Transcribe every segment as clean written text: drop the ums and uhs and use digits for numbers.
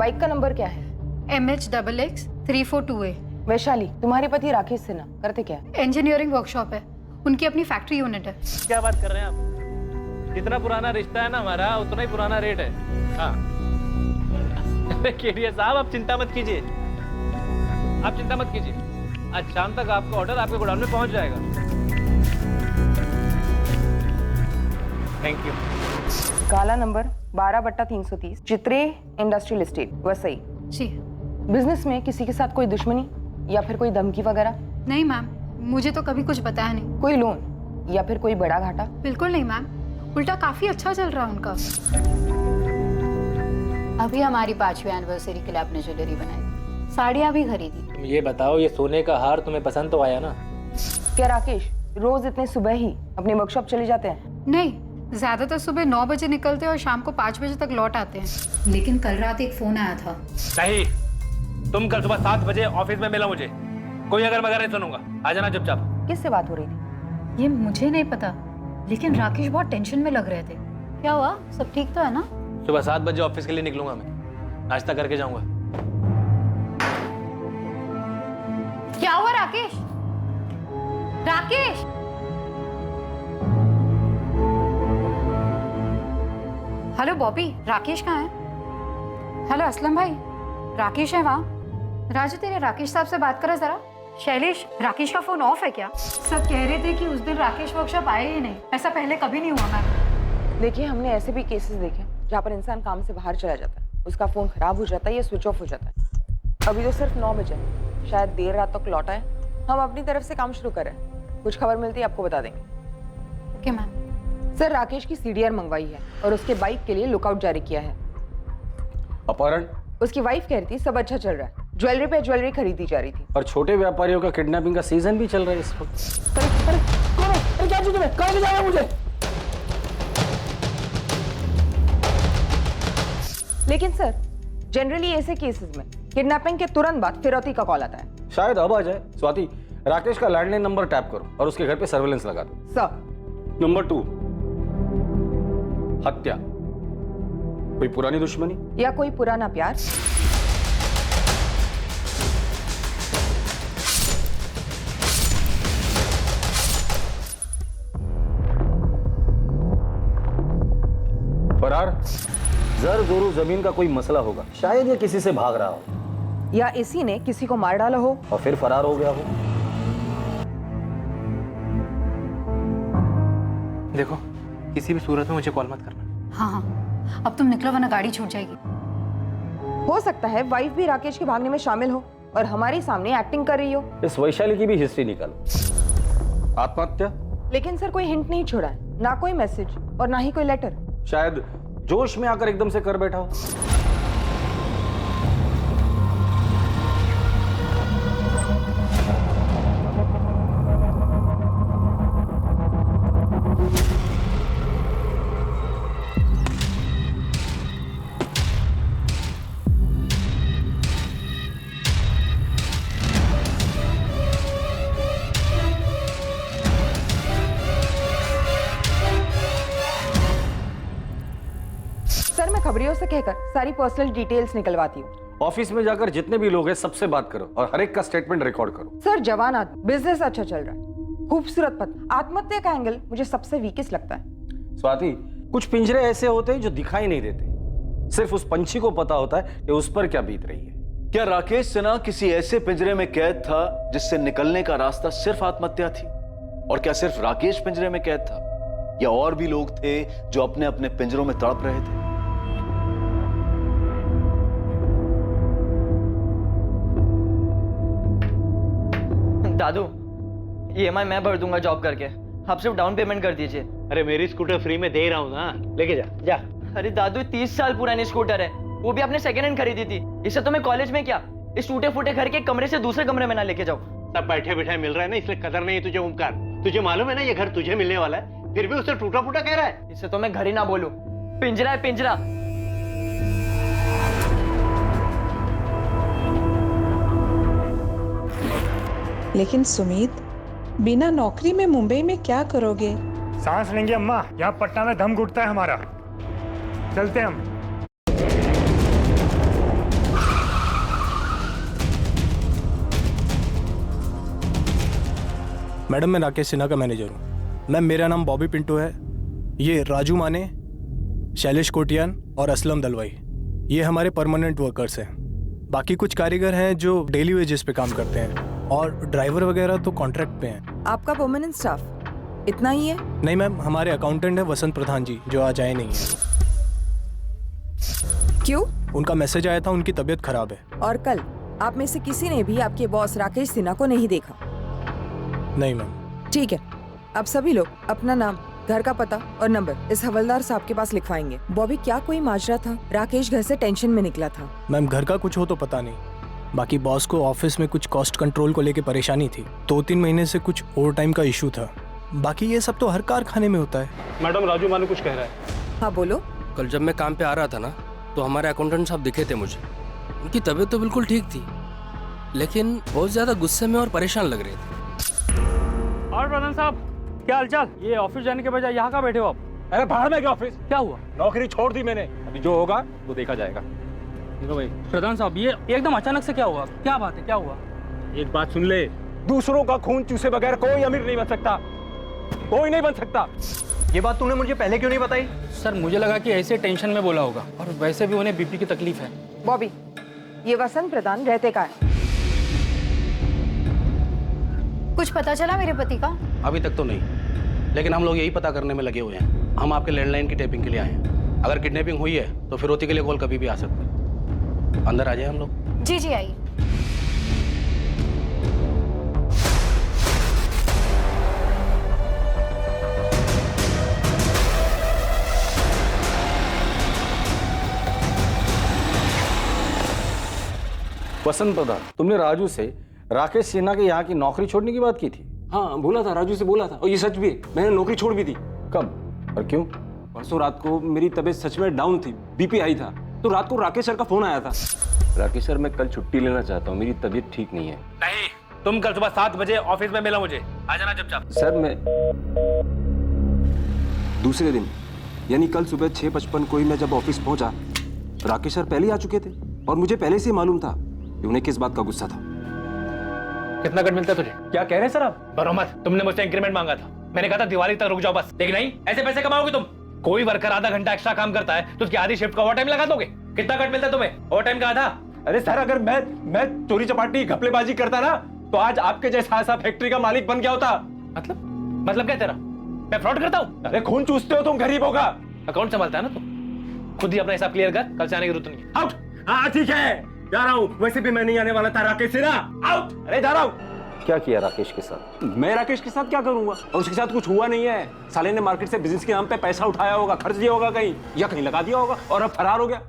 Bike का number क्या है? MH XX 342A। वैशाली, तुम्हारे पति राकेश सिन्हा करते क्या है? इंजीनियरिंग वर्कशॉप है, उनकी अपनी फैक्ट्री यूनिट है। क्या बात कर रहे हैं आप? जितना पुराना रिश्ता है ना हमारा, उतना ही पुराना रेट है। हाँ केडिया साहब, आप चिंता मत कीजिए, आप चिंता मत कीजिए। आज शाम तक आपका ऑर्डर आपके गोडाउन में पहुंच जाएगा। Thank you. काला नंबर 12/330, चित्रे इंडस्ट्रियल एस्टेट, वसई। जी। बिजनेस में किसी के साथ कोई दुश्मनी या फिर कोई धमकी वगैरह? नहीं मैम, मुझे तो कभी कुछ बताया नहीं। कोई लोन या फिर कोई बड़ा घाटा? बिल्कुल नहीं मैम, उल्टा काफी अच्छा चल रहा है उनका। अभी हमारी 5वीं एनिवर्सरी के लिए आपने ज्वेलरी बनाई, साड़ियाँ भी खरीदी। तुम ये बताओ, ये सोने का हार तुम्हें पसंद तो आया ना? क्या राकेश रोज इतने सुबह ही अपने वर्कशॉप चले जाते हैं? नहीं, ज्यादातर सुबह 9 बजे निकलते हैं और शाम को 5 बजे तक लौट आते हैं। लेकिन कल रात एक फोन आया था। नहीं, तुम कल सुबह 7 बजे ऑफिस में मिलो मुझे। कोई अगर मगर नहीं सुनूंगा, आ जाना चुपचाप। किससे बात हो रही थी? ये मुझे नहीं पता, लेकिन राकेश बहुत टेंशन में लग रहे थे। क्या हुआ, सब ठीक तो है ना? सुबह 7 बजे ऑफिस के लिए निकलूंगा मैं, नाश्ता करके जाऊंगा। क्या हुआ राकेश? राकेश! हेलो बॉबी, राकेश कहाँ है? हेलो असलम भाई, राकेश है वहाँ? राजू, तेरे राकेश साहब से बात करो जरा। शैलेश, राकेश का फोन ऑफ है क्या? सब कह रहे थे कि उस दिन राकेश वर्कशॉप आए ही नहीं। ऐसा पहले कभी नहीं हुआ मैम। देखिए, हमने ऐसे भी केसेस देखे जहाँ पर इंसान काम से बाहर चला जाता है, उसका फोन खराब हो जाता है या स्विच ऑफ हो जाता है। अभी तो सिर्फ 9 बजे, शायद देर रात तक लौटा है। हम अपनी तरफ से काम शुरू करें, कुछ खबर मिलती है आपको बता देंगे। Okay ma'am. सर, राकेश की CDR मंगवाई है और उसके बाइक के लिए लुकआउट जारी किया है। अपहरण? उसकी वाइफ कह रही थी सब अच्छा चल रहा है, ज्वेलरी पे ज्वेलरी खरीदी जा रही थी। और छोटे व्यापारियों का किडनैपिंग का सीजन भी चल रहा है इस वक्त। क्या चीज है? कहाँ ले जाना मुझे? लेकिन सर, जनरली ऐसे केसेस में किडनैपिंग के तुरंत बाद फिरौती का कॉल आता है। शायद अब आ जाए। स्वाति, राकेश का लैंडलाइन नंबर टैप करो और उसके घर पे सर्वेलेंस लगा दो। सर। नंबर 2, हत्या। कोई पुरानी दुश्मनी या कोई पुराना प्यार? फरार? जर जोरू जमीन का कोई मसला होगा, शायद ये किसी से भाग रहा हो या इसी ने किसी को मार डाला हो और फिर फरार हो गया हो। देखो, किसी भी सूरत में मुझे कॉल मत करना। हाँ हाँ, अब तुम निकलो वरना गाड़ी छूट जाएगी। हो सकता है वाइफ भी राकेश के भागने में शामिल हो और हमारे सामने एक्टिंग कर रही हो। इस वैशाली की भी हिस्ट्री निकालो। आत्महत्या? लेकिन सर, कोई हिंट नहीं छोड़ा है, ना कोई मैसेज और ना ही कोई लेटर। शायद जोश में आकर एकदम से कर बैठा हो। सर, मैं खबरियों से कहकर सारी पर्सनल डिटेल्स निकलवाती हूँ। ऑफिस में जाकर जितने भी लोग हैं सबसे बात करो और हर एक का स्टेटमेंट रिकॉर्ड करो। सर, जवान आदमी, बिजनेस अच्छा चल रहा है, खूबसूरत पद। आत्महत्या का एंगल मुझे सबसे वीकेस्ट लगता है। स्वाति, कुछ पिंजरे ऐसे होते हैं जो दिखाई नहीं देते, सिर्फ उस पंछी को पता होता है कि उस पर क्या बीत रही है। क्या राकेश सिन्हा किसी ऐसे पिंजरे में कैद था जिससे निकलने का रास्ता सिर्फ आत्महत्या थी? और क्या सिर्फ राकेश पिंजरे में कैद था या और भी लोग थे जो अपने अपने पिंजरों में तड़प रहे थे? दादू, EMI मैं भर दूंगा जॉब करके, आप सिर्फ डाउन पेमेंट कर दीजिए। अरे मेरी स्कूटर फ्री में दे रहा हूँ ना, लेके जा जा। अरे दादू, 30 साल पुरानी स्कूटर है, वो भी आपने सेकेंड हैंड खरीदी थी। इससे तो मैं कॉलेज में क्या, इस टूटे फूटे घर के कमरे से दूसरे कमरे में ना लेके जाओ। सब बैठे बैठे मिल रहा है ना, इसलिए कदर नहीं है तुझे। ओमकार, तुझे मालूम है ना ये घर तुझे मिलने वाला है, फिर भी उसे टूटा फूटा कह रहा है। इससे तो मैं घर ही ना बोलूं, पिंजरा है पिंजरा। लेकिन सुमित, बिना नौकरी में मुंबई में क्या करोगे? सांस लेंगे अम्मा, यहाँ पटना में दम घुटता है हमारा। चलते हम। मैडम मैं राकेश सिन्हा का मैनेजर हूँ। मैम मेरा नाम बॉबी पिंटो है। ये राजू माने, शैलेश कोटियान और असलम दलवाई ये हमारे परमानेंट वर्कर्स हैं। बाकी कुछ कारीगर हैं जो डेली वेजेस पे काम करते हैं और ड्राइवर वगैरह तो कॉन्ट्रैक्ट पे हैं। आपका परमानेंट स्टाफ इतना ही है? नहीं मैम, हमारे अकाउंटेंट है वसंत प्रधान जी जो आज आए नहीं हैं। क्यों? उनका मैसेज आया था, उनकी तबीयत खराब है। और कल आप में से किसी ने भी आपके बॉस राकेश सिन्हा को नहीं देखा? नहीं मैम। ठीक है, अब सभी लोग अपना नाम, घर का पता और नंबर इस हवलदार साहब के पास लिखवाएंगे। बॉबी क्या कोई माजरा था? राकेश घर से टेंशन में निकला था। मैम घर का कुछ हो तो पता नहीं, बाकी बॉस को ऑफिस में कुछ कॉस्ट कंट्रोल को लेके परेशानी थी। 2-3 महीने से कुछ ओवर टाइम का इशू था। बाकी ये सब तो हर कारखाने में होता है। मैडम राजू मानू कुछ कह रहा है। हाँ बोलो। कल जब मैं काम पे आ रहा था ना तो हमारे अकाउंटेंट साहब दिखे थे मुझे। उनकी तबीयत तो बिल्कुल ठीक थी लेकिन बहुत ज्यादा गुस्से में और परेशान लग रहे थे। और प्रधान साहब क्या हालचाल? ये ऑफिस जाने के बजाय यहाँ का बैठे हो आप? अरे बाहर में क्या ऑफिस? क्या हुआ? नौकरी छोड़ दी मैंने, अभी जो होगा वो देखा जाएगा। देखो भाई प्रधान साहब, ये एकदम अचानक से क्या हुआ? क्या बात है, क्या हुआ? एक बात सुन ले, दूसरों का खून चूसे बगैर कोई अमीर नहीं बन सकता, कोई नहीं बन सकता। ये बात तूने मुझे पहले क्यों नहीं बताई? सर मुझे लगा कि ऐसे टेंशन में बोला होगा, और वैसे भी उन्हें बीपी की तकलीफ है। बॉबी, ये वसंत प्रधान रहते का है? कुछ पता चला मेरे पति का? अभी तक तो नहीं, लेकिन हम लोग यही पता करने में लगे हुए हैं। हम आपके लैंडलाइन की टैपिंग के लिए आए हैं। अगर किडनैपिंग हुई है तो फिरौती के लिए कॉल कभी भी आ सकता है। अंदर आ जाए हम लोग। जी जी आइए। वसंत प्रधान, तुमने राजू से राकेश सिन्हा के यहाँ की नौकरी छोड़ने की बात की थी? हाँ बोला था, राजू से बोला था, और ये सच भी है। मैंने नौकरी छोड़ भी दी। कब और क्यों? परसों रात को मेरी तबीयत सच में डाउन थी, बीपी आई था, तो रात को राकेश सर का फोन आया था। राकेश सर, मैं कल छुट्टी लेना चाहता हूँ, मेरी तबीयत ठीक नहीं है। नहीं, तुम कल सुबह 7 बजे ऑफिस में मिला मुझे, आ जाना चुपचाप। सर मैं दूसरे दिन यानी कल सुबह 6:55 को ही मैं जब ऑफिस पहुंचा, राकेश सर पहले ही आ चुके थे और मुझे पहले से मालूम था कि उन्हें किस बात का गुस्सा था। कितना कट मिलता है तुझे? क्या कह रहे हैं सर आप? बरो मत, तुमने मुझसे इंक्रीमेंट मांगा था, मैंने कहा था दिवाली तक रुक जाओ बस, लेकिन नहीं, ऐसे पैसे कमाओगे तुम। कोई वर्कर आधा घंटा एक्स्ट्रा काम करता है तो उसकी आधी शिफ्ट का ओवर टाइम लगा दोगे। कितना कट मिलता है तुम्हें ओवर टाइम का आधा? अरे सर, अगर मैं चोरी चपाटी घपलेबाजी करता ना तो आज आपके जैसा ऐसा फैक्ट्री का मालिक बन गया होता। मतलब क्या तेरा? मैं फ्रॉड करता हूँ? अरे खून चूसते हो तुम गरीबों का। अकाउंट संभालता है ना तुम, खुद ही अपना हिसाब क्लियर कर, कल से आने की जरूरत नहीं है। आउट। हाँ ठीक है, जा रहा हूँ। वैसे भी मैं नहीं आने वाला था राकेश सिन्हा। आउट। अरे जा रहा हूँ। क्या किया राकेश के साथ? मैं राकेश के साथ क्या करूंगा, और उसके साथ कुछ हुआ नहीं है। साले ने मार्केट से बिजनेस के नाम पे पैसा उठाया होगा, खर्च दिया होगा कहीं, या कहीं लगा दिया होगा और अब फरार हो गया।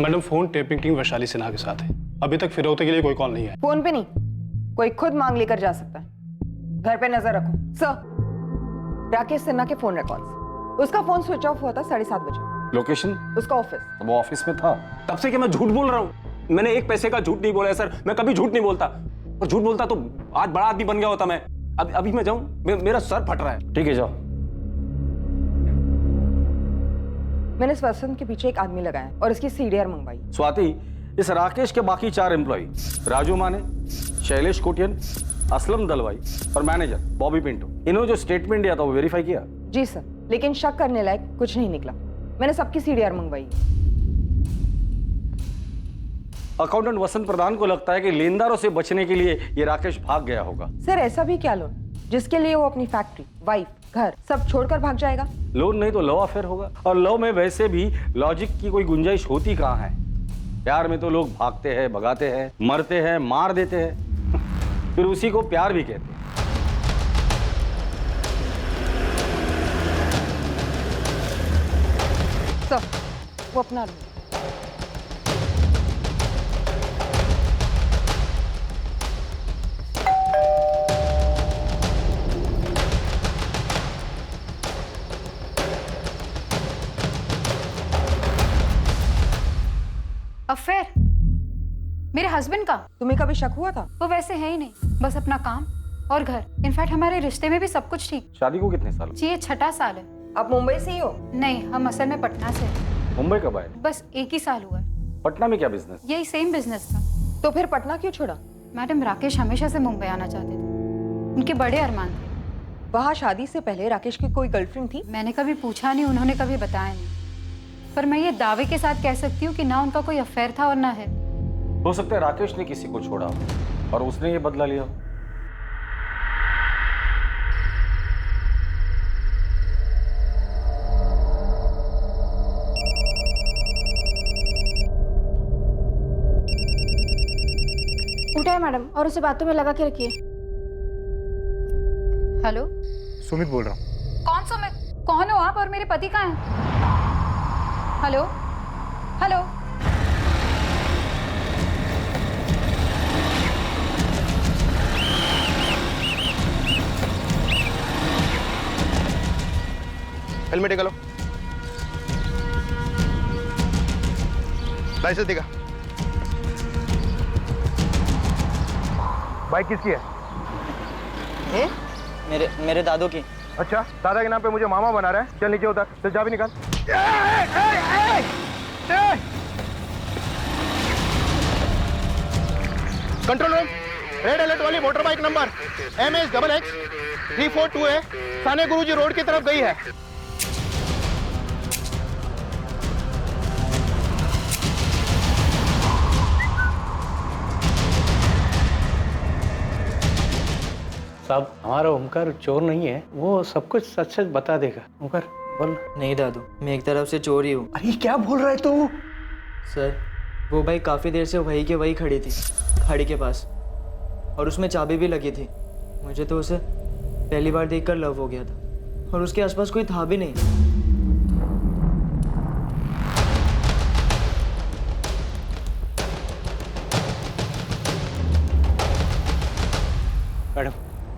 Madam phone tapping team Vaishali Sinha के साथ है। अभी तक फिरौती के लिए कोई कॉल नहीं है। फोन पे नहीं, कोई खुद मांग लेकर जा सकता है। घर पे नजर रखो। सर, राकेश सिन्हा के फोन रिकॉर्ड्स। उसका फोन स्विच ऑफ हुआ था 7:30 बजे। लोकेशन? उसका ऑफिस। वो ऑफिस में था। तब से कि मैं झूठ बोल रहा हूँ? मैंने एक पैसे का झूठ नहीं बोला है सर, मैं कभी झूठ नहीं बोलता। और झूठ बोलता तो आज बड़ा आदमी बन गया होता मैं। अभी मैं जाऊं, मेरा सर फट रहा है। ठीक है जाओ। मैंने इस वसंत के पीछे एक आदमी लगाया और इसकी सीडीआर मंगवाई। स्वाति, इस राकेश के बाकी 4 एम्प्लॉय राजू माने, शैलेश कोटियन, असलम दलवाई और मैनेजर बॉबी पिंटो, इन्होंने जो स्टेटमेंट दिया था वो वेरीफाई किया? जी सर, लेकिन शक करने लायक कुछ नहीं निकला। मैंने सबकी सीडीआर मंगवाई। अकाउंटेंट वसंत प्रधान को लगता है कि लेनदारों से बचने के लिए ये राकेश भाग गया होगा। सर ऐसा भी क्या लोन जिसके लिए वो अपनी फैक्ट्री, वाइफ, घर सब छोड़कर भाग जाएगा? लोन नहीं तो लव अफेयर होगा, और लव में वैसे भी लॉजिक की कोई गुंजाइश होती कहाँ है। प्यार में तो लोग भागते हैं, भगाते हैं, मरते हैं, मार देते हैं, फिर उसी को प्यार भी कहते हैं। सर, वो अपना लो। अफेयर मेरे हस्बैंड का? तुम्हें कभी शक हुआ था? वो वैसे है ही नहीं, बस अपना काम और घर। इनफैक्ट हमारे रिश्ते में भी सब कुछ ठीक। शादी को कितने साल? जी ये 6ठा साल है। आप मुंबई से ही हो? नहीं, हम असल में पटना से। मुंबई कब आए? बस 1 ही साल हुआ है। पटना में क्या बिजनेस? यही सेम बिजनेस था। तो फिर पटना क्यों छोड़ा? मैडम, राकेश हमेशा से मुंबई आना चाहते थे, उनके बड़े अरमान थे। वहाँ शादी से पहले राकेश की कोई गर्लफ्रेंड थी? मैंने कभी पूछा नहीं, उन्होंने कभी बताया नहीं, पर मैं ये दावे के साथ कह सकती हूँ कि ना उनका कोई अफेयर था और ना है। हो सकता है राकेश ने किसी को छोड़ा हो और उसने ये बदला लिया हो। उठा है मैडम, और उसे बातों में लगा के रखिए। हेलो, सुमित बोल रहा हूँ। कौन सुमित? कौन हो आप और मेरे पति कहाँ हैं? Hello hello. हेलमेट निकालो, लाइसेंस दिखा। बाइक किसकी है? मेरे दादू की। अच्छा, दादा के नाम पे मुझे मामा बना रहा है। चल नीचे उतर, चल चाबी निकाल। कंट्रोल रूम, रेड अलर्ट वाली motor bike number MS XX 342 है, साने गुरुजी रोड की तरफ गई है। साहब, हमारा ओमकार चोर नहीं है, वो सब कुछ सच सच बता देगा। ओमकार बोल। नहीं दादू, मैं एक तरफ से चोर ही हूँ। अरे क्या बोल रहा है तू? सर, वो बाइक काफ़ी देर से वही के वही खड़ी थी, खाड़ी के पास, और उसमें चाबी भी लगी थी। मुझे तो उसे पहली बार देखकर लव हो गया था, और उसके आसपास कोई था भी नहीं।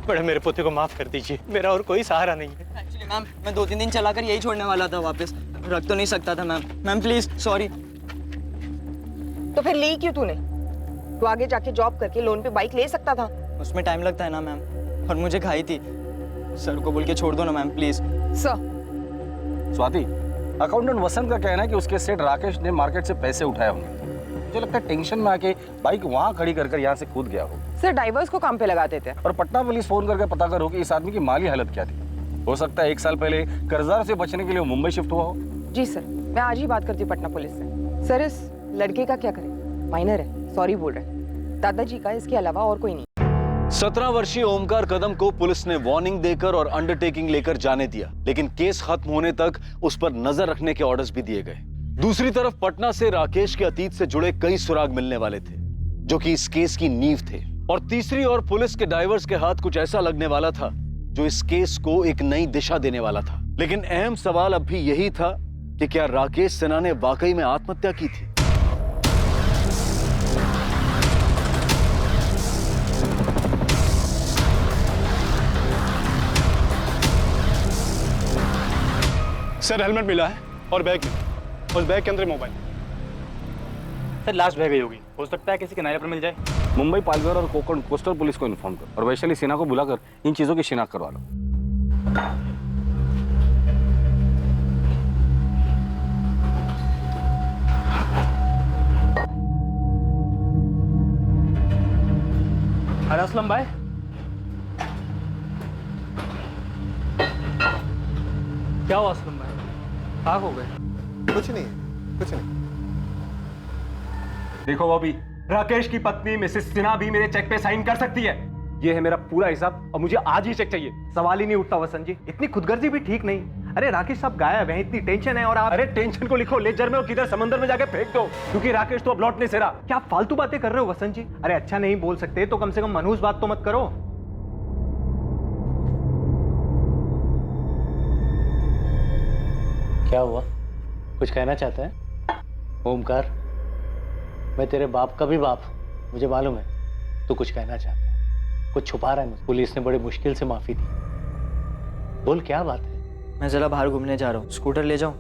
मैडम, मेरे पोते को माफ कर दीजिए, मेरा और कोई सहारा नहीं है। एक्चुअली मैम, मैं 2-3 दिन चलाकर यही छोड़ने वाला था, वापस रख तो नहीं सकता था मैम। Ma'am please, sorry. तो फिर ली क्यों तूने? तू आगे जाके जॉब करके लोन पे बाइक ले सकता था। उसमें टाइम लगता है ना मैम, और मुझे खाई थी। सर को बोल के छोड़ दो ना ma'am, please. Sir, Swati, accountant Vasant का कहना है कि उसके सेठ राकेश ने मार्केट से पैसे उठाए होंगे। मुझे लगता है टेंशन में आके बाइक वहां खड़ी कर यहाँ से कूद गया हो। सर ड्राइवर्स को काम पे लगाते थे। और पटना पुलिस फोन करके पता करो कि इस आदमी की माली हालत क्या थी। हो सकता है 1 साल पहले कर्जदार से बचने के लिए वो मुंबई शिफ्ट हुआ हो। जी सर, मैं आज ही बात करती हूँ पटना पुलिस से। सर, इस लड़के का क्या करें? माइनर है, सॉरी बोल रहे हैं। दादाजी का इसके अलावा और कोई नहीं। 17 वर्षीय ओमकार कदम को पुलिस ने वार्निंग देकर और अंडरटेकिंग लेकर जाने दिया, लेकिन केस खत्म होने तक उस पर नजर रखने के ऑर्डर्स भी दिए गए। दूसरी तरफ पटना से राकेश के अतीत से जुड़े कई सुराग मिलने वाले थे, जो कि इस केस की नींव थे। और तीसरी ओर पुलिस के डाइवर्स के हाथ कुछ ऐसा लगने वाला था जो इस केस को एक नई दिशा देने वाला था। लेकिन अहम सवाल अब भी यही था कि क्या राकेश सिन्हा ने वाकई में आत्महत्या की थी? सर, हेलमेट मिला है और बैग मिला। उस बैग के अंदर मोबाइल। सर, लास्ट बैग होगी, हो सकता है किसी के नारे पर मिल जाए। मुंबई, पालघर और कोकण कोस्टल पुलिस को इन्फॉर्म करो और वैशाली सिन्हा को बुलाकर इन चीजों की शिनाख्त करवा लो। अरे असलम भाई, क्या हुआ असलम भाई? आग हो गए? कुछ नहीं, कुछ नहीं। देखो बॉबी, राकेश की पत्नी मिसेस सिन्हा भी मेरे चेक पे साइन कर सकती है। ये है मेरा पूरा हिसाब और मुझे आज ही चेक चाहिए। सवाल ही नहीं उठता वसंत जी, इतनी खुदगर्जी भी ठीक नहीं। अरे राकेश साहब गायब हैं, इतनी टेंशन है और आप। अरे टेंशन को लिखो लेजर में और किधर समंदर में जाके फेंक दो, क्योंकि राकेश तो अब लौट नहीं रहा। क्या आप फालतू बातें कर रहे हो वसंत जी? अरे अच्छा नहीं बोल सकते तो कम से कम मनहूस बात तो मत करो। क्या हुआ? कुछ कहना चाहता है? ओमकार, मैं तेरे बाप का भी बाप हूं, मुझे मालूम है तू कुछ कहना चाहता है, कुछ छुपा रहा है मुझे। पुलिस ने बड़ी मुश्किल से माफी दी, बोल क्या बात है? मैं जरा बाहर घूमने जा रहा हूँ, स्कूटर ले जाऊं?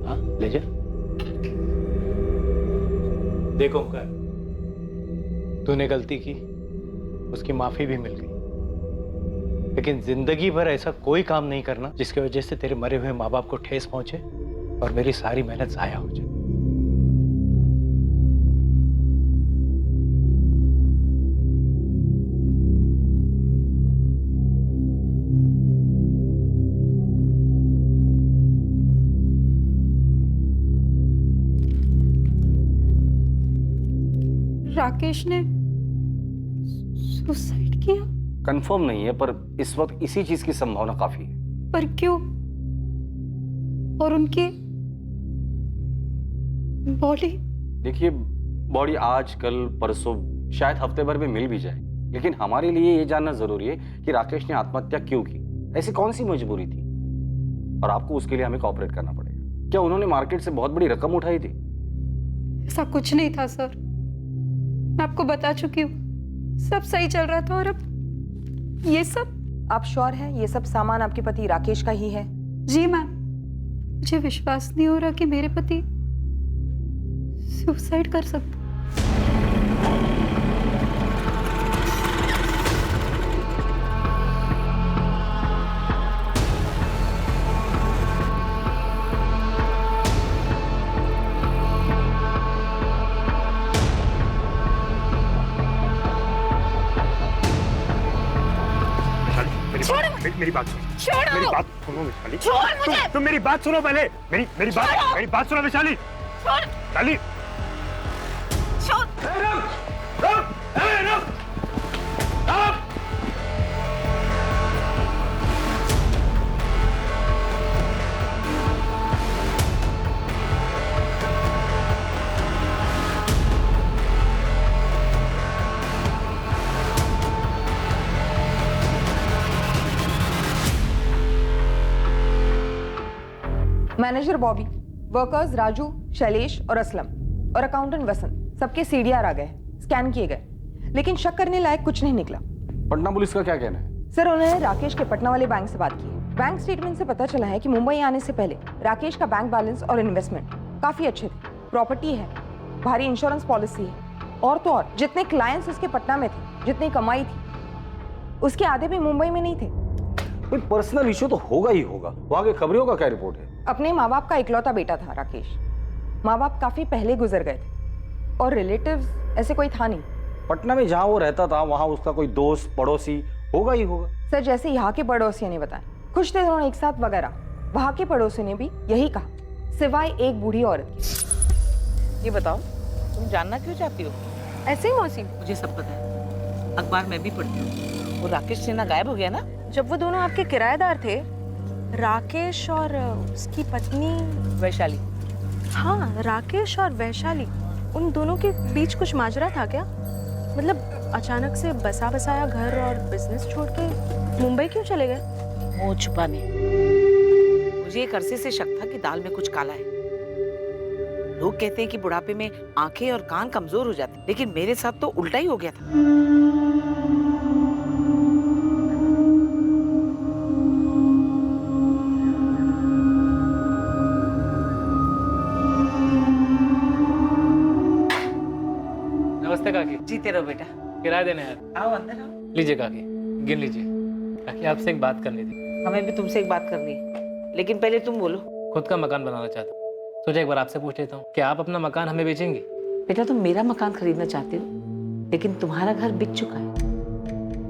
हाँ ले जा। देखो ओमकार, तूने गलती की, उसकी माफी भी मिल गई, लेकिन जिंदगी भर ऐसा कोई काम नहीं करना जिसकी वजह से तेरे मरे हुए माँ बाप को ठेस पहुंचे और मेरी सारी मेहनत जाया हो जाए। राकेश ने सुसाइड किया? कंफर्म नहीं है, पर इस वक्त इसी चीज की संभावना काफी है। पर क्यों? और उनकी बॉडी? देखिए, बॉडी आज कल परसों शायद हफ्ते भर में मिल भी जाए, लेकिन हमारे लिए ये जानना जरूरी है कि राकेश ने आत्महत्या क्यों की, ऐसी कौन सी मजबूरी थी, और आपको उसके लिए हमें कोऑपरेट करना पड़ेगा। क्या उन्होंने मार्केट से बहुत बड़ी रकम उठाई थी? ऐसा कुछ नहीं था सर, मैं आपको बता चुकी हूँ, सब सही चल रहा था और अब ये सब। आप श्योर हैं ये सब सामान आपके पति राकेश का ही है? जी मैम, मुझे विश्वास नहीं हो रहा कि मेरे पति सुसाइड कर सकते। मेरी बात सुनो। छोड़ो। मेरी बात सुनो वैशाली। छोड़ मुझे। तुम मेरी बात सुनो पहले। मेरी बात सुनो वैशाली। छोड़। वैशाली। छोड़। मैनेजर बॉबी, वर्कर्स राजू, शैलेश और असलम और अकाउंटेंट वसंत सबके सीडीआर आ गए, स्कैन किए गए, लेकिन शक करने लायक कुछ नहीं निकला। पटना पुलिस का क्या कहना है? सर, उन्होंने राकेश के पटना वाले बैंक से बात की है। बैंक स्टेटमेंट से पता चला है कि मुंबई आने से पहले राकेश का बैंक बैलेंस और इन्वेस्टमेंट काफी अच्छे थे, प्रॉपर्टी है, भारी इंश्योरेंस पॉलिसी है, और तो और जितने क्लाइंट्स उसके पटना में थे, जितनी कमाई थी, उसके आधे भी मुंबई में नहीं थे। कोई पर्सनल इशू तो होगा ही होगा। वहां के खबरियों का क्या रिपोर्ट है? अपने माँ बाप का इकलौता बेटा था राकेश। माँ बाप काफी पहले गुजर गए थे और रिलेटिव्स ऐसे कोई था नहीं। पटना में जहां वो रहता था वहां उसका कोई दोस्त पड़ोसी होगा ही होगा। सर, जैसे यहाँ के पड़ोसियों ने बताया, कुछ थे दोनों एक साथ वगैरह, वहां के पड़ोसियों ने भी यही कहा, सिवाय एक बूढ़ी औरत की। ये बताओ, तुम जानना क्यों चाहती हो? ऐसे ही मौसी? मुझे सब पता है, अखबार में भी पढ़ती हूँ। वो राकेश सिन्हा गायब हो गया ना? जब वो दोनों आपके किराएदार थे, राकेश और उसकी पत्नी वैशाली। हाँ, राकेश और वैशाली, उन दोनों के बीच कुछ माजरा था क्या? मतलब अचानक से बसा बसाया घर और बिजनेस छोड़ के मुंबई क्यों चले गए? मुंह छुपाने। मुझे एक अरसे से शक था कि दाल में कुछ काला है। लोग कहते हैं कि बुढ़ापे में आंखें और कान कमजोर हो जाते, लेकिन मेरे साथ तो उल्टा ही हो गया था। नमस्ते काकी। जीते रहो बेटा। किराया देने यार। आओ अंदर आओ। लीजिए काकी, गिन लीजिए। काकी, आपसे एक बात करनी थी। हमें भी तुमसे एक बात करनी है, लेकिन पहले तुम बोलो। खुद का मकान बनाना चाहता हूँ, सोचा एक बार आपसे पूछ लेता हूँ, क्या आप अपना मकान हमें बेचेंगे? बेटा, तुम मेरा मकान खरीदना चाहते हो, लेकिन तुम्हारा घर बिक चुका है।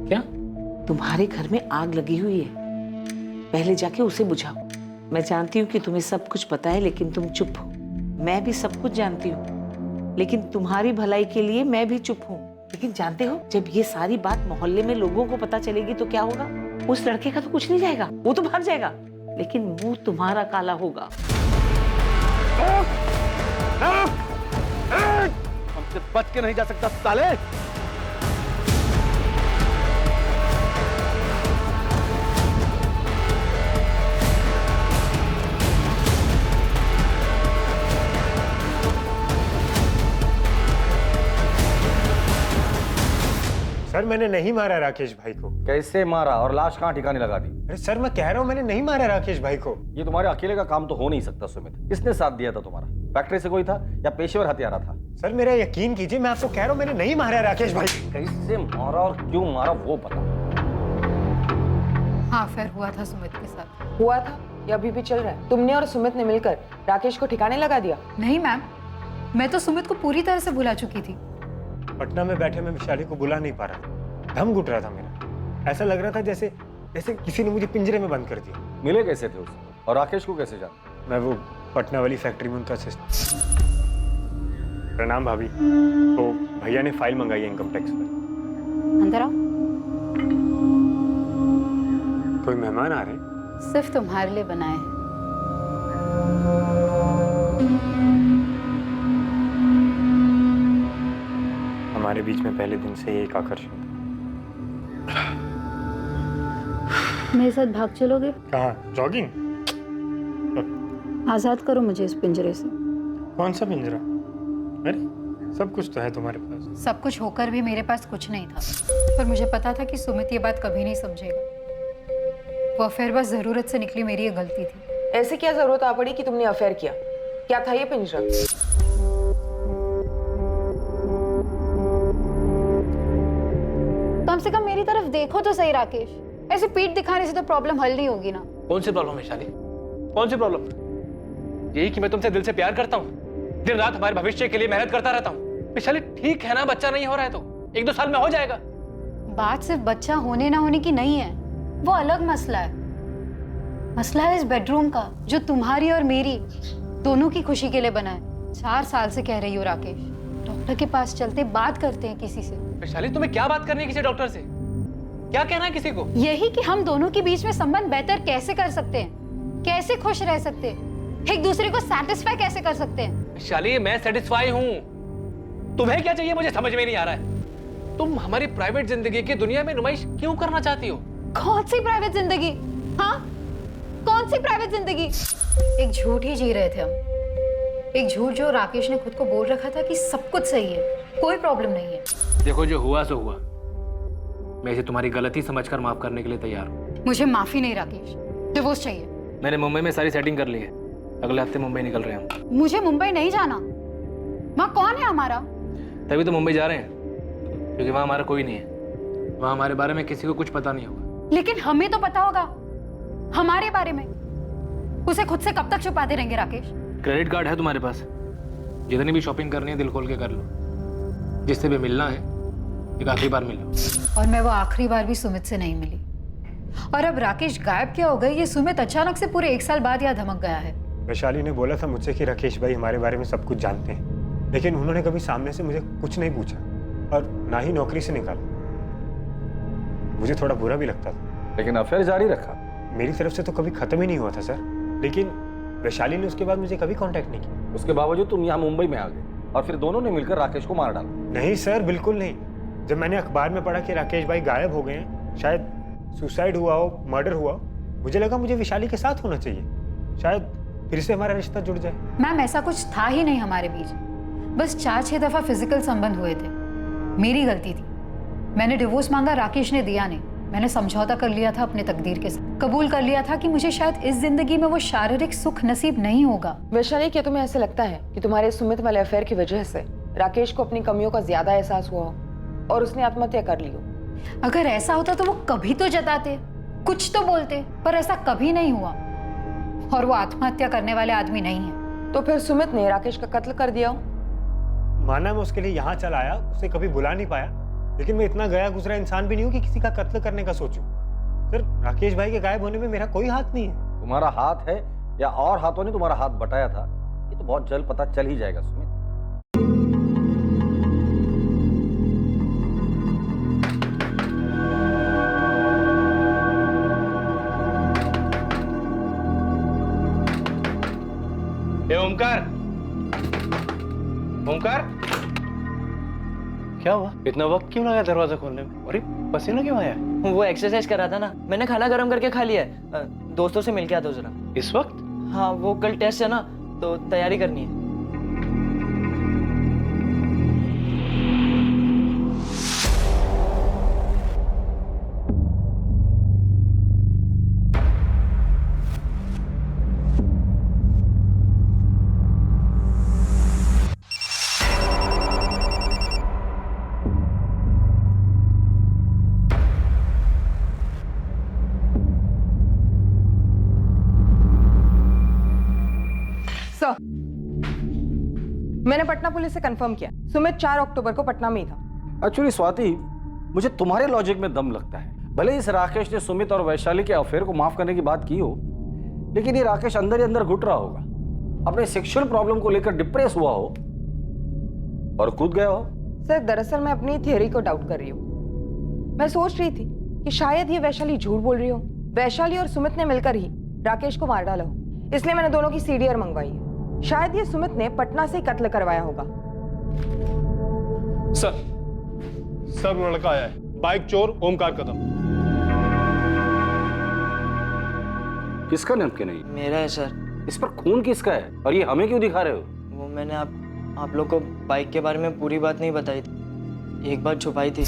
क्या? तुम्हारे घर में आग लगी हुई है, पहले जाके उसे बुझाओ। मैं जानती हूँ कि तुम्हें सब कुछ पता है, लेकिन तुम चुप हो। मैं भी सब कुछ जानती हूँ, लेकिन तुम्हारी भलाई के लिए मैं भी चुप हूँ। लेकिन जानते हो, जब ये सारी बात मोहल्ले में लोगों को पता चलेगी तो क्या होगा? उस लड़के का तो कुछ नहीं जाएगा, वो तो भाग जाएगा, लेकिन मुंह तुम्हारा काला होगा। हमसे बच के नहीं जा सकता साले। सर, मैंने नहीं मारा राकेश भाई को। कैसे मारा और लाश कहाँ ठिकाने लगा दी? अरे सर, मैं कह रहा हूँ मैंने नहीं मारा राकेश भाई को। ये तुम्हारे अकेले का काम तो हो नहीं सकता सुमित। किसने साथ दिया था तुम्हारा? फैक्ट्री से कोई था या पेशेवर हत्यारा था? सर, मेरा यकीन कीजिए, मैं आपको कह रहा हूँ मैंने नहीं मारा राकेश भाई। कैसे मारा और क्यों मारा वो पता। हाँ, अफेयर हुआ था सुमित के साथ। हुआ था ये अभी भी चल रहा है? तुमने और सुमित ने मिलकर राकेश को ठिकाने लगा दिया? नहीं मैम, मैं तो सुमित को पूरी तरह से भुला चुकी थी। पटना में बैठे मैं विशाली को बुला नहीं पा रहा, दम घुट रहा था मेरा। ऐसा लग रहा था जैसे जैसे किसी ने मुझे पिंजरे में बंद कर दिया। मिले कैसे थे उससे और राकेश को कैसे जानते? मैं वो पटना वाली फैक्ट्री में उनका असिस्टेंट। प्रणाम भाभी। तो भैया ने फाइल मंगाई है इनकम टैक्स पर। अंदर आओ। कोई मेहमान आ रहे हैं? सिर्फ तुम्हारे लिए बनाए हैं। हमारे बीच में पहले दिन से एक आकर्षण था। मेरे साथ भाग चलोगे? कहाँ? जॉगिंग? आजाद करो मुझे इस पिंजरे से। कौन सा पिंजरा? अरे सब कुछ तो है तुम्हारे पास। सब कुछ होकर भी मेरे पास कुछ नहीं था, पर मुझे पता था कि सुमित ये बात कभी नहीं समझेगा। वो अफेयर बस जरूरत से निकली, मेरी ये गलती थी। ऐसे क्या जरूरत आ पड़ी कि तुमने अफेयर किया? क्या था ये पिंजरा? कम से कम मेरी तरफ देखो तो सही राकेश, ऐसे पीठ दिखाने से तो प्रॉब्लम हल नहीं होगी ना। कौन सी प्रॉब्लम है शाली? कौन सी प्रॉब्लम? यही कि मैं तुमसे दिल से प्यार करता हूँ, दिन रात हमारे भविष्य के लिए मेहनत करता रहता हूँ। विशाली ठीक है ना, बच्चा नहीं हो रहा है तो 1-2 साल में हो जाएगा। बात सिर्फ बच्चा होने ना होने की नहीं है, वो अलग मसला है। मसला है इस बेडरूम का, जो तुम्हारी और मेरी दोनों की खुशी के लिए बना है। 4 साल से कह रही हो राकेश, डॉक्टर के पास चलते बात करते हैं किसी से। विशाली तुम्हें क्या बात करनी है किसी डॉक्टर से? क्या कहना है किसी को? यही कि हम दोनों के बीच में संबंध बेहतर कैसे कर सकते हैं, कैसे खुश रह सकते हैं, एक दूसरे को सेटिस्फाई कैसे कर सकते हैं। विशाली मैं सेटिस्फाई हूँ, तुम्हें क्या चाहिए मुझे समझ में नहीं आ रहा है। तुम हमारी प्राइवेट जिंदगी की दुनिया में नुमाइश क्यों करना चाहती हो? कौन सी प्राइवेट जिंदगी? हाँ, कौन सी प्राइवेट जिंदगी? एक झूठ ही जी रहे थे हम, एक झूठ जो राकेश ने खुद को बोल रखा था कि सब कुछ सही है, कोई प्रॉब्लम नहीं है। देखो जो हुआ सो हुआ, मैं इसे तुम्हारी गलती समझकर माफ करने के लिए तैयार हूँ। मुझे माफी नहीं राकेश, डिवोर्स चाहिए। मैंने मुंबई में सारी सेटिंग कर ली है, अगले हफ्ते मुंबई निकल रहे हैं हम। मुझे मुंबई नहीं जाना, वहाँ कौन है हमारा? तभी तो मुंबई जा रहे हैं, क्योंकि वहाँ हमारा कोई नहीं है, वहाँ हमारे बारे में किसी को कुछ पता नहीं होगा। लेकिन हमें तो पता होगा हमारे बारे में, उसे खुद से कब तक छुपाते रहेंगे राकेश? क्रेडिट कार्ड है तुम्हारे पास, जितनी भी शॉपिंग करनी है दिल खोल के कर लो, जिससे भी मिलना है एक आखिरी बार मिलो। और मैं वो आखिरी बार भी सुमित से नहीं मिली, और अब राकेश गायब क्या हो गए ये सुमित अचानक से पूरे 1 साल बाद यहाँ धमक गया है। वैशाली ने बोला था मुझसे कि राकेश भाई हमारे बारे में सब कुछ जानते हैं, लेकिन उन्होंने कभी सामने से मुझे कुछ नहीं पूछा और ना ही नौकरी से निकाला। मुझे थोड़ा बुरा भी लगता था। लेकिन अफेयर जारी रखा? मेरी तरफ से तो कभी खत्म ही नहीं हुआ था सर, लेकिन वैशाली ने उसके बाद मुझे कभी कांटेक्ट नहीं किया। उसके बावजूद तुम यहाँ मुंबई में आ गए और फिर दोनों ने मिलकर राकेश को मार डाला? नहीं सर, बिल्कुल नहीं। जब मैंने अखबार में पढ़ा कि राकेश भाई गायब हो गए हैं, शायद सुसाइड हुआ हो, मर्डर हुआ, मुझे लगा मुझे विशाली के साथ होना चाहिए, शायद फिर से हमारा रिश्ता जुड़ जाए। मैम ऐसा कुछ था ही नहीं हमारे बीच, बस 4-6 दफा फिजिकल संबंध हुए थे। मेरी गलती थी, मैंने डिवोर्स मांगा, राकेश ने दिया नहीं। मैंने समझौता कर लिया था अपने तकदीर के साथ, कबूल कर लिया था कि मुझे शायद इस जिंदगी में वो शारीरिक सुख नसीब नहीं होगा। वैशाली, क्या तुम्हें ऐसा लगता है कि तुम्हारे सुमित वाले अफेयर की वजह से राकेश को अपनी कमियों का ज्यादा एहसास हुआ हो और उसने आत्महत्या कर ली हो? अगर ऐसा होता तो वो कभी तो जताते, कुछ तो बोलते, पर ऐसा कभी नहीं हुआ, और वो आत्महत्या करने वाले आदमी नहीं है। तो फिर सुमित ने राकेश का कत्ल कर दिया हो? माना मैं उसके लिए यहाँ चला आया, उसे कभी बुला नहीं पाया, लेकिन मैं इतना गया गुजरा इंसान भी नहीं हूँ कि किसी का कत्ल करने का सोचूं। सर, राकेश भाई के गायब होने में मेरा कोई हाथ नहीं है। तुम्हारा हाथ है या और हाथों ने तुम्हारा हाथ बटाया था, ये तो बहुत जल्द पता चल ही जाएगा सुमित। ओमकार, ओमकार, क्या हुआ? इतना वक्त क्यों लगा दरवाजा खोलने में? अरे पसीना क्यों आया? वो एक्सरसाइज कर रहा था ना, मैंने खाना गर्म करके खा लिया है। दोस्तों से मिल के आता हूँ जरा। इस वक्त? हाँ, वो कल टेस्ट है ना, तो तैयारी करनी है। मैंने पटना पुलिस से कंफर्म किया, सुमित 4 अक्टूबर को पटना में ही था। एक्चुअली स्वाति, मुझे तुम्हारे लॉजिक में दम लगता है। भले इस राकेश ने सुमित और वैशाली के अफेयर को माफ करने की बात की हो, लेकिन ये राकेश अंदर ही अंदर घुट रहा होगा, अपने सेक्सुअल प्रॉब्लम को लेकर डिप्रेस हुआ हो और कूद गया हो। सर दरअसल मैं अपनी थियरी को डाउट कर रही हूँ। मैं सोच रही थी कि शायद ये वैशाली झूठ बोल रही हो, वैशाली और सुमित ने मिलकर ही राकेश को मार डाला हो, इसलिए मैंने दोनों की सीडीआर मंगवाई है। शायद ये सुमित ने पटना से ही कत्ल करवाया होगा। सर लड़का आया है, बाइक चोर ओमकार कदम। किसका नाम के नहीं? मेरा है सर। इस पर खून किसका है और ये हमें क्यों दिखा रहे हो? वो मैंने आप लोग को बाइक के बारे में पूरी बात नहीं बताई थी, एक बात छुपाई थी।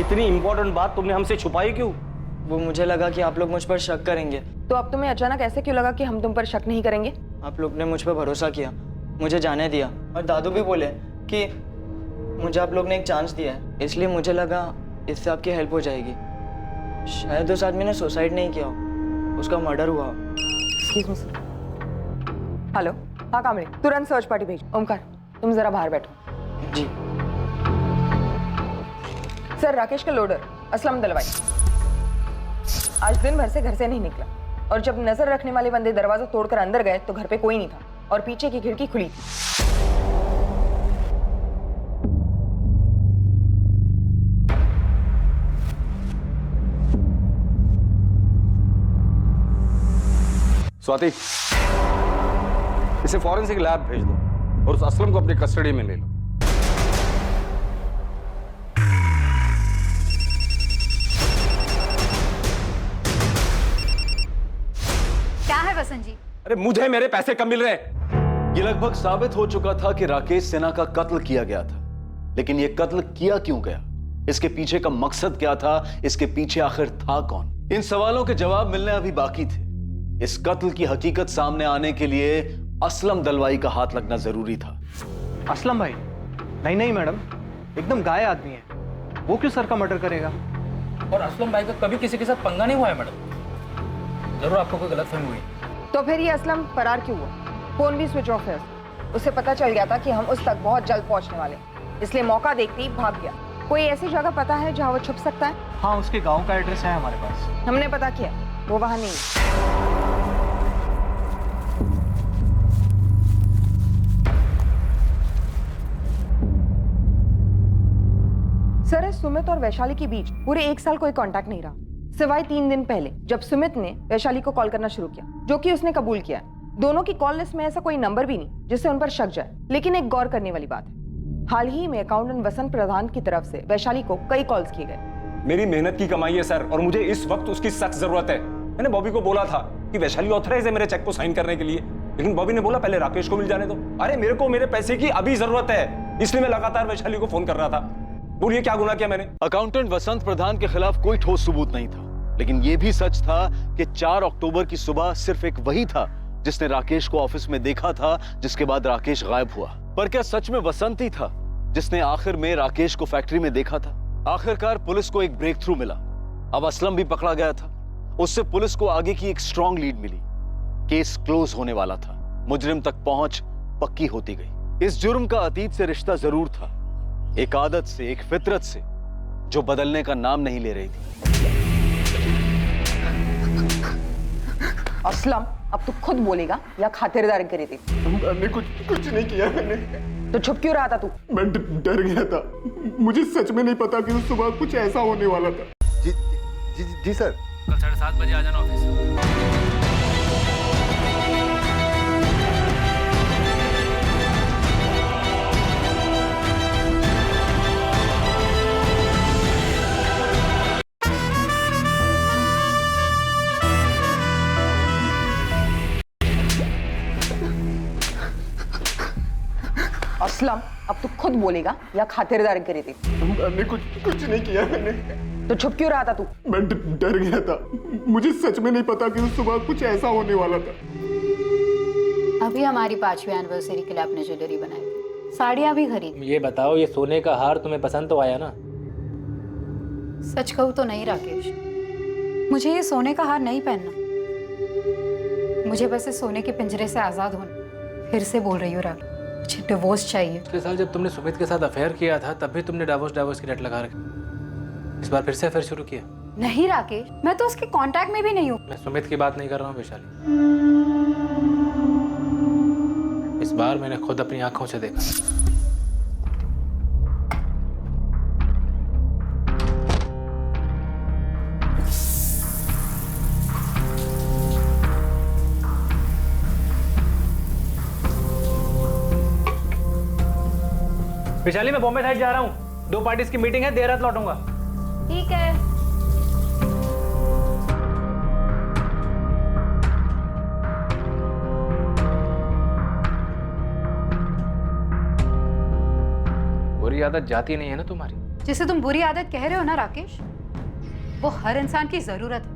इतनी इंपॉर्टेंट बात तुमने हमसे छुपाई क्यों? वो मुझे लगा कि आप लोग मुझ पर शक करेंगे। तो अब तुम्हें अचानक ऐसे क्यों लगा कि हम तुम पर शक नहीं करेंगे? आप लोग ने मुझ पर भरोसा किया, मुझे जाने दिया, और दादू भी बोले कि मुझे आप लोग ने एक चांस दिया है, इसलिए मुझे लगा इससे आपकी हेल्प हो जाएगी। शायद उस आदमी ने सुसाइड नहीं किया हो, उसका मर्डर हुआ। Excuse me sir. हेलो, हाँ कामड़ी, तुरंत सर्च पार्टी भेज। ओमकार तुम जरा बाहर बैठो। जी सर, राकेश का लोडर असलम दलवाई आज दिन भर से घर से नहीं निकला, और जब नजर रखने वाले बंदे दरवाजा तोड़कर अंदर गए तो घर पे कोई नहीं था और पीछे की खिड़की खुली थी। स्वाति, इसे फॉरेंसिक लैब भेज दो और उस असलम को अपनी कस्टडी में ले लो। क्या है वसंत जी? अरे मुझे मेरे पैसे कम मिल रहे हैं। ये लगभग साबित हो चुका था कि राकेश सिन्हा का कत्ल किया गया था, लेकिन ये कत्ल किया क्यों गया, इसके पीछे का मकसद क्या था, इसके पीछे आखिर था कौन? इन सवालों के जवाब मिलने अभी बाकी थे। इस कत्ल की हकीकत सामने आने के लिए असलम दलवाई का हाथ लगना जरूरी था। असलम भाई? नहीं नहीं मैडम, एकदम गाय आदमी है, वो क्यों सर का मर्डर करेगा? और असलम भाई का कभी किसी के साथ पंगा नहीं हुआ है मैडम, जरूर आपको कोई गलतफहमी हुई। तो फिर ये असलम फरार क्यों हुआ? फोन भी स्विच ऑफ है, उसे पता चल गया था कि हम उस तक बहुत जल्द पहुंचने वाले, इसलिए मौका देखते ही भाग गया। कोई ऐसी जगह पता है जहां वो छुप सकता है? हाँ, उसके गांव का एड्रेस है हमारे पास। हमने पता किया, वो वहां नहीं है। सर, सुमित और वैशाली के बीच पूरे 1 साल कोई कांटेक्ट नहीं रहा, सिवाय 3 दिन पहले जब सुमित ने वैशाली को कॉल करना शुरू किया, जो कि उसने कबूल किया। दोनों की कॉल लिस्ट में ऐसा कोई नंबर भी नहीं जिससे उन पर शक जाए। लेकिन एक गौर करने वाली बात है, हाल ही में अकाउंटेंट वसंत प्रधान की तरफ से वैशाली को कई कॉल्स किए गए। मेरी मेहनत की कमाई है सर, और मुझे इस वक्त उसकी सख्त जरूरत है। मैंने बॉबी को बोला था कि वैशाली ऑथराइज है मेरे चेक को साइन करने के लिए, लेकिन बॉबी ने बोला पहले राकेश को मिल जाने दो। अरे मेरे को मेरे पैसे की अभी जरूरत है, इसलिए मैं लगातार वैशाली को फोन कर रहा था। बोलिए क्या गुनाह किया मैंने? अकाउंटेंट वसंत प्रधान के खिलाफ कोई ठोस सबूत नहीं था, लेकिन यह भी सच था कि 4 अक्टूबर की सुबह सिर्फ एक वही था जिसने राकेश को ऑफिस में देखा था, जिसके बाद राकेश गायब हुआ। पर क्या सच में वसंत ही था जिसने आखिर में राकेश को फैक्ट्री में देखा था? आखिरकार पुलिस को एक ब्रेक थ्रू मिला, अब असलम भी पकड़ा गया था। उससे पुलिस को आगे की एक स्ट्रॉन्ग लीड मिली, केस क्लोज होने वाला था, मुजरिम तक पहुंच पक्की होती गई। इस जुर्म का अतीत से रिश्ता जरूर था, एक आदत से, एक फितरत से, जो बदलने का नाम नहीं ले रही थी। असलम, अब तू खुद बोलेगा या खातिरदारी करी थी? मैंने कुछ नहीं किया मैंने। तो छुप क्यों रहा था तू? मैं डर गया था, मुझे सच में नहीं पता कि उस सुबह कुछ ऐसा होने वाला था। जी सर। कल 7:30 बजे आ जाना ऑफिस। असलम, अब तू खुद बोलेगा या खातिरदारी करी थी? मैंने कुछ नहीं किया मैंने। तो छुप क्यों रहा था तू? मैं डर गया था। मुझे सच में नहीं पता कि उस सुबह कुछ ऐसा होने वाला था। अभी हमारी 5वीं एनिवर्सरी के लिए आपने ज्वेलरी बनाई थी, साड़ियाँ भी खरीदी। ये बताओ, ये सोने का हार तुम्हें पसंद तो आया ना? सच कहूँ तो नहीं राकेश, मुझे ये सोने का हार नहीं पहनना। मुझे बस इस सोने के पिंजरे से आजाद होना। फिर से बोल रही हूँ राकेश, मुझे डिवोर्स चाहिए। पिछले साल जब तुमने सुमित के साथ अफेयर किया था तब भी तुमने डाइवोर्स की रट लगा रखी। इस बार फिर से अफेयर शुरू किया? नहीं राकेश, मैं तो उसके कांटेक्ट में भी नहीं हूँ। मैं सुमित की बात नहीं कर रहा हूँ वैशाली। इस बार मैंने खुद अपनी आंखों से देखा। वैशाली, मैं बॉम्बे साइड जा रहा हूँ, 2 पार्टीज की मीटिंग है, देर रात लौटूंगा। ठीक है। बुरी आदत जाती नहीं है ना तुम्हारी? जिसे तुम बुरी आदत कह रहे हो ना राकेश, वो हर इंसान की जरूरत है,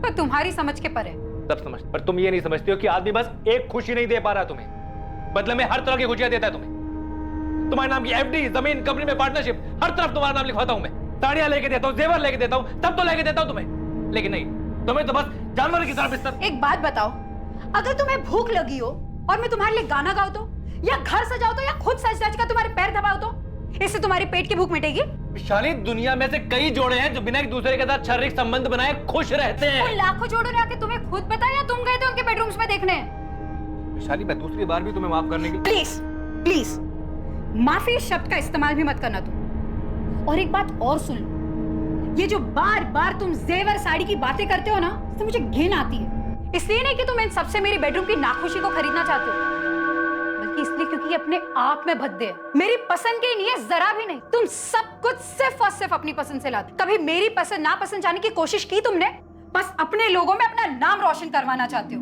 पर तुम्हारी समझ के परे। सब समझ, पर तुम ये नहीं समझती हो कि आदमी बस एक खुशी नहीं दे पा रहा तुम्हें, बदले में हर तरह की खुशियां देता है तुम्हें। तुम्हारे नाम की एफडी, जमीन, कंपनी में पार्टनरशिप, हर तरफ तुम्हारा नाम लिखवाता हूं मैं। साड़ियां लेके देता हूं, जेवर लेके देता हूं, सब तो लेके देता हूं तुम्हें, लेकिन नहीं, तुम्हें तो बस जानवर की तरह बिस्तर। एक बात बताओ, अगर तुम्हें भूख लगी हो और मैं तुम्हारे लिए गाना गाऊं तो, या घर सजाऊं तो, या खुद सज सज कर तुम्हारे पैर दबाऊं तो, इससे तुम्हारी पेट की भूख मिटेगी? विशाली, दुनिया में से कई जोड़े हैं जो बिना एक दूसरे के साथ शारीरिक संबंध बनाए खुश रहते हैं। उन लाखों जोड़ों ने आके तुम्हें खुद बताया या तुम गए थे उनके बेडरूम्स में देखने? विशाली, मैं दूसरी बार भी तुम्हें माफ करने की। प्लीज प्लीज, माफी शब्द का इस्तेमाल भी मत करना तुम। और एक बात और सुन लो, ये जो बार बार तुम जेवर साड़ी की बातें करते हो ना, तो मुझे घिन आती है। इसलिए नहीं कि तुम इन सबसे मेरी बेडरूम की नाखुशी को खरीदना चाहते हो, बल्कि इसलिए क्योंकि अपने आप में भद्दे हैं। मेरी पसंद के नहीं है, जरा भी नहीं। तुम सब कुछ सिर्फ और सिर्फ अपनी पसंद से लाते। कभी मेरी पसंद नापसंद जाने की कोशिश की तुमने? बस अपने लोगों में अपना नाम रोशन करवाना चाहते हो।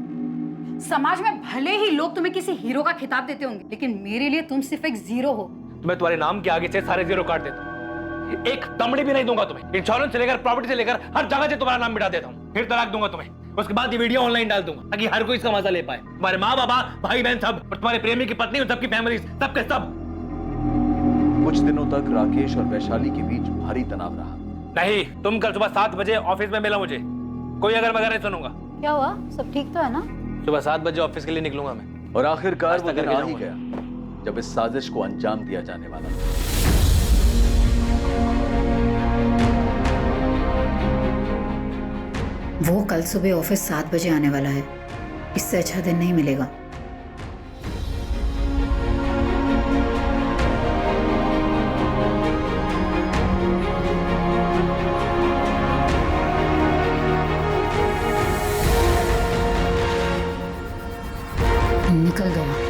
समाज में भले ही लोग तुम्हें किसी हीरो का खिताब देते होंगे, लेकिन मेरे लिए तुम सिर्फ एक जीरो हो। तो मैं तुम्हारे नाम के आगे से सारे जीरो काट देता हूँ, एक तमड़ी भी नहीं दूंगा तुम्हें। इंश्योरेंस से लेकर प्रॉपर्टी से लेकर हर जगह से तुम्हारा नाम मिटा देता हूँ, फिर तलाक दूंगा तुम्हें। उसके बाद ये वीडियो ऑनलाइन डाल दूंगा ताकि हर कोई इसका मजा ले पाए। तुम्हारे माँ बाबा, भाई बहन सब, और तुम्हारे प्रेमी की पत्नी, सबकी फैमिली, सबके सब। कुछ दिनों तक राकेश और वैशाली के बीच भारी तनाव रहा। नहीं, तुम कल सुबह 7 बजे ऑफिस में मिला मुझे, कोई अगर मगर नहीं सुनूंगा। क्या हुआ, सब ठीक तो है ना? सुबह 7 बजे ऑफिस के लिए निकलूंगा मैं। और आखिरकार वो दिन आ ही गया जब इस साजिश को अंजाम दिया जाने वाला था। वो कल सुबह ऑफिस 7 बजे आने वाला है, इससे अच्छा दिन नहीं मिलेगा। निकल गया।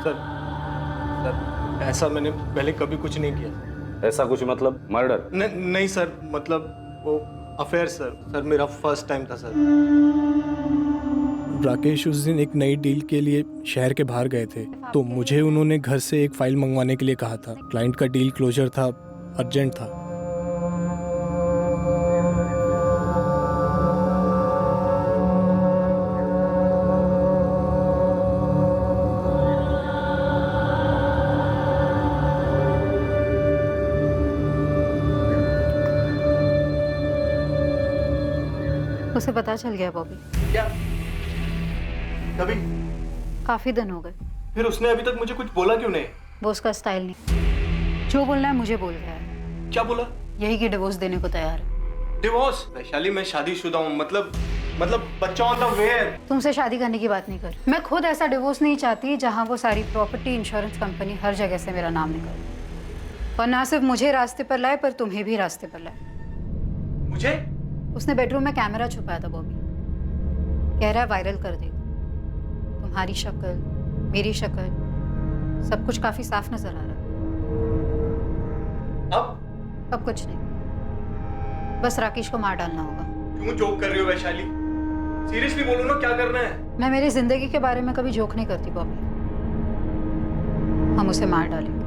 सर, ऐसा मैंने पहले कभी कुछ नहीं किया। ऐसा कुछ मतलब मर्डर? नहीं सर, मतलब वो अफेयर सर मेरा फर्स्ट टाइम था सर। राकेश उस दिन एक नई डील के लिए शहर के बाहर गए थे, तो मुझे उन्होंने घर से एक फाइल मंगवाने के लिए कहा था। क्लाइंट का डील क्लोजर था, अर्जेंट था। उसे पता चल गया बॉबी। क्या? कभी? काफी दिन हो गए। फिर उसने अभी तक मुझे कुछ बोला क्यों नहीं? वो उसका स्टाइल नहीं, जो बोलना है मुझे बोल गया है। क्या बोला? यही कि डिवोर्स देने को तैयार है। डिवोर्स? वैशाली, मैं शादीशुदा हूँ, मतलब मतलब बच्चा ऑन द वे है। तुमसे शादी करने की बात नहीं कर, मैं खुद ऐसा डिवोर्स नहीं चाहती जहां वो सारी प्रॉपर्टी, इंश्योरेंस कंपनी हर जगह से मेरा नाम निकाले, और ना सिर्फ मुझे रास्ते पर लाए पर तुम्हें भी रास्ते पर लाए। मुझे? उसने बेडरूम में कैमरा छुपाया था बॉबी, कह रहा है वायरल कर देगा। तुम्हारी शक्ल, मेरी शक्ल, सब कुछ काफी साफ नजर आ रहा है। अब कुछ नहीं, बस राकेश को मार डालना होगा। क्यों जोक कर रही हो वैशाली? सीरियसली बोलो ना, क्या करना है? मैं मेरी जिंदगी के बारे में कभी जोक नहीं करती बॉबी। हम उसे मार डालेंगे।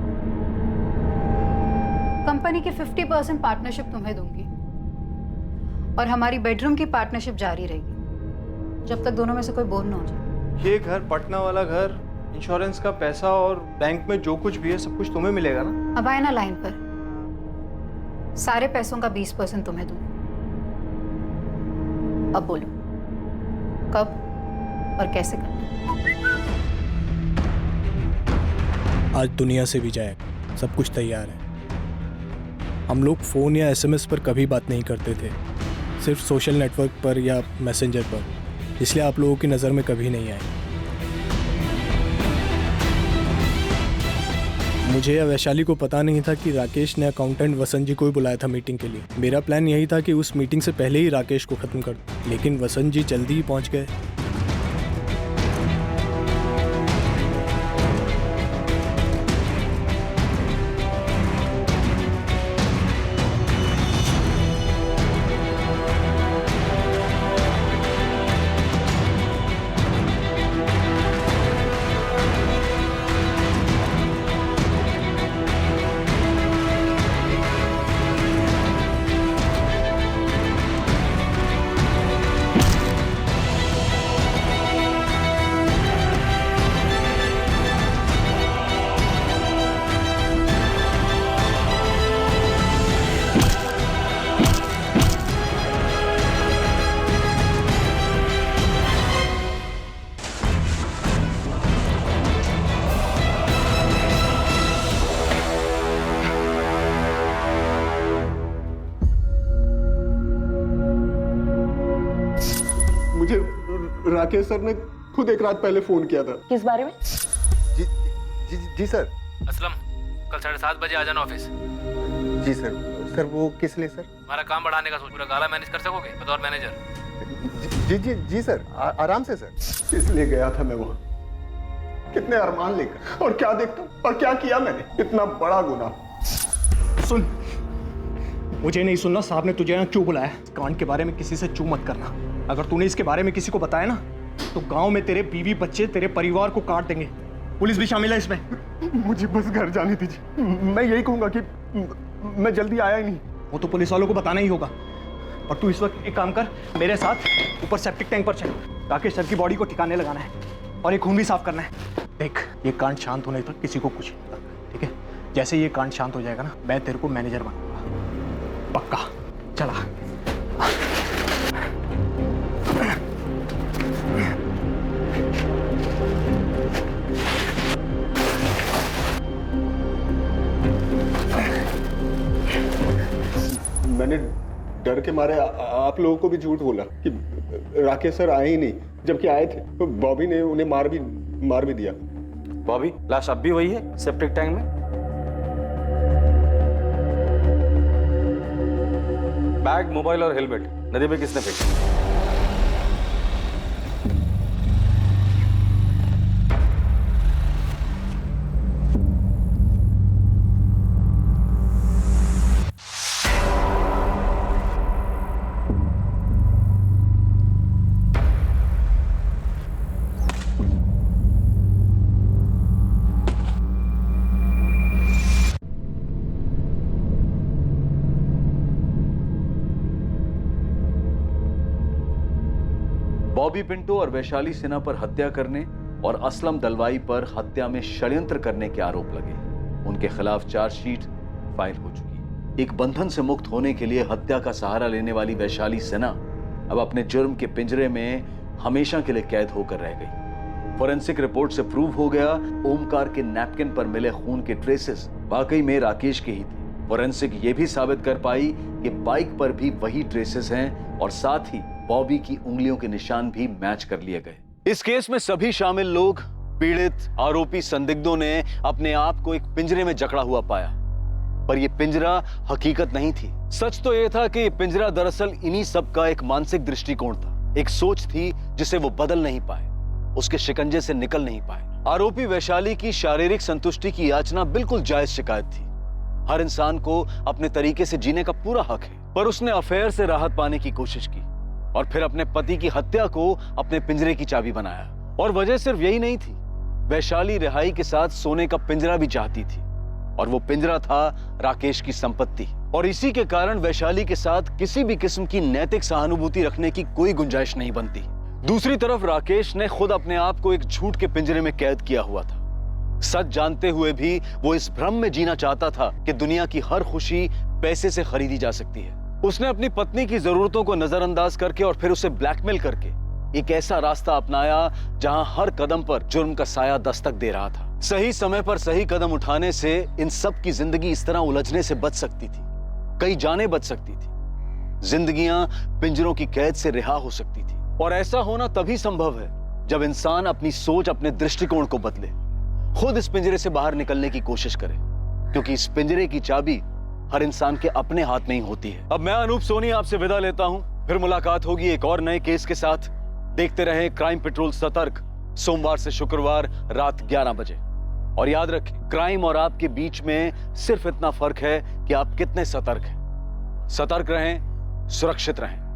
कंपनी की 50% पार्टनरशिप तुम्हें दूंगी और हमारी बेडरूम की पार्टनरशिप जारी रहेगी जब तक दोनों में से कोई बोर ना हो जाए। ये घर, पटना वाला घर, इंश्योरेंस का पैसा और बैंक में जो कुछ भी है सब कुछ तुम्हें मिलेगा ना? अब आए ना लाइन पर, सारे पैसों का 20% तुम्हें दूंगी। अब बोलो कब और कैसे करना? आज दुनिया से भी जाएगा, सब कुछ तैयार है। हम लोग फ़ोन या SMS पर कभी बात नहीं करते थे, सिर्फ सोशल नेटवर्क पर या मैसेंजर पर, इसलिए आप लोगों की नज़र में कभी नहीं आए। मुझे या वैशाली को पता नहीं था कि राकेश ने अकाउंटेंट वसंत जी को ही बुलाया था मीटिंग के लिए। मेरा प्लान यही था कि उस मीटिंग से पहले ही राकेश को ख़त्म कर दूं, लेकिन वसंत जी जल्दी ही पहुंच गए। राकेश सर ने खुद एक रात पहले फोन किया था। किस बारे में? जी सर। असलम, कल 7:30 बजे आ जाना ऑफिस। जी सर। सर वो किस लिए सर? हमारा काम बढ़ाने का सोच, पूरा गाला मैनेज कर सकोगे बतौर मैनेजर? जी सर, आराम से सर। इसलिए गया था मैं वहाँ, कितने अरमान लेकर, और क्या देखता हूँ और क्या किया मैंने, इतना बड़ा गुनाह। सुन, मुझे नहीं सुनना, साहब ने तुझे यहाँ क्यों बुलाया? इस कांड के बारे में किसी से चू मत करना। अगर तूने इसके बारे में किसी को बताया ना तो गांव में तेरे बीवी बच्चे, तेरे परिवार को काट देंगे। पुलिस भी शामिल है इसमें। मुझे बस घर जाने दीजिए। मैं यही कहूंगा कि मैं जल्दी आया ही नहीं। वो तो पुलिस वालों को बताना ही होगा। और तू इस वक्त एक काम कर, मेरे साथ ऊपर सेप्टिक टैंक पर चल। राकेश सर की बॉडी को ठिकाने लगाना है और एक खून भी साफ करना है। देख, ये कांड शांत होने तक किसी को कुछ नहीं पता, ठीक है? जैसे ये कांड शांत हो जाएगा ना, मैं तेरे को मैनेजर बनाऊंगा, पक्का। चला। मैंने डर के मारे आप लोगों को भी झूठ बोला कि राकेश सर आए ही नहीं, जबकि आए थे। तो बॉबी ने उन्हें मार भी दिया। बॉबी, लाश अब भी वही है सेप्टिक टैंक में? बैग, मोबाइल और हेलमेट नदी में किसने फेंका? बॉबी पिंटो और वैशाली सिन्हा पर हत्या करने और असलम दलवाई पर हत्या में षड्यंत्र करने के आरोप लगे। उनके खिलाफ चार्जशीट फाइल हो चुकी है। एक बंधन से मुक्त होने के लिए हत्या का सहारा लेने वाली वैशाली सिन्हा अब अपने जुर्म के पिंजरे में हमेशा के लिए कैद होकर रह गई। फोरेंसिक रिपोर्ट से प्रूव हो गया, ओमकार के नैपकिन पर मिले खून के ट्रेसेस वाकई में राकेश के ही थे। फोरेंसिक ये भी साबित कर पाई कि बाइक पर भी वही ट्रेसेस हैं और साथ ही बॉबी की उंगलियों के निशान भी मैच कर लिए गए। इस केस में सभी शामिल लोग, पीड़ित, आरोपी, संदिग्धों ने अपने आप को एक पिंजरे में जकड़ा हुआ पाया, पर यह पिंजरा हकीकत नहीं थी। सच तो यह था कि यह पिंजरा दरअसल इन्हीं सब का एक मानसिक दृष्टिकोण था, एक सोच थी जिसे वो बदल नहीं पाए, उसके शिकंजे से निकल नहीं पाए। आरोपी वैशाली की शारीरिक संतुष्टि की याचना बिल्कुल जायज शिकायत थी। हर इंसान को अपने तरीके से जीने का पूरा हक है, पर उसने अफेयर से राहत पाने की कोशिश की और फिर अपने पति की हत्या को अपने पिंजरे की चाबी बनाया। और वजह सिर्फ यही नहीं थी, वैशाली रिहाई के साथ सोने का पिंजरा भी चाहती थी, और वो पिंजरा था राकेश की संपत्ति। और इसी के कारण वैशाली के साथ किसी भी किस्म की नैतिक सहानुभूति रखने की कोई गुंजाइश नहीं बनती। दूसरी तरफ राकेश ने खुद अपने आप को एक झूठ के पिंजरे में कैद किया हुआ था। सच जानते हुए भी वो इस भ्रम में जीना चाहता था कि दुनिया की हर खुशी पैसे से खरीदी जा सकती है। उसने अपनी पत्नी की जरूरतों को नजरअंदाज करके और फिर उसे ब्लैकमेल करके एक ऐसा रास्ता अपनाया जहां हर कदम पर जुर्म का साया दस्तक दे रहा था। सही समय पर सही कदम उठाने से इन सब की जिंदगी इस तरह उलझने से बच सकती थी, कई जानें बच सकती थी, जिंदगियां पिंजरों की कैद से रिहा हो सकती थी। और ऐसा होना तभी संभव है जब इंसान अपनी सोच, अपने दृष्टिकोण को बदले, खुद इस पिंजरे से बाहर निकलने की कोशिश करे, क्योंकि इस पिंजरे की चाबी हर इंसान के अपने हाथ में ही होती है। अब मैं अनूप सोनी आपसे विदा लेता हूं, फिर मुलाकात होगी एक और नए केस के साथ। देखते रहें क्राइम पेट्रोल सतर्क, सोमवार से शुक्रवार रात 11 बजे। और याद रखें, क्राइम और आपके बीच में सिर्फ इतना फर्क है कि आप कितने सतर्क हैं। सतर्क रहें, सुरक्षित रहें।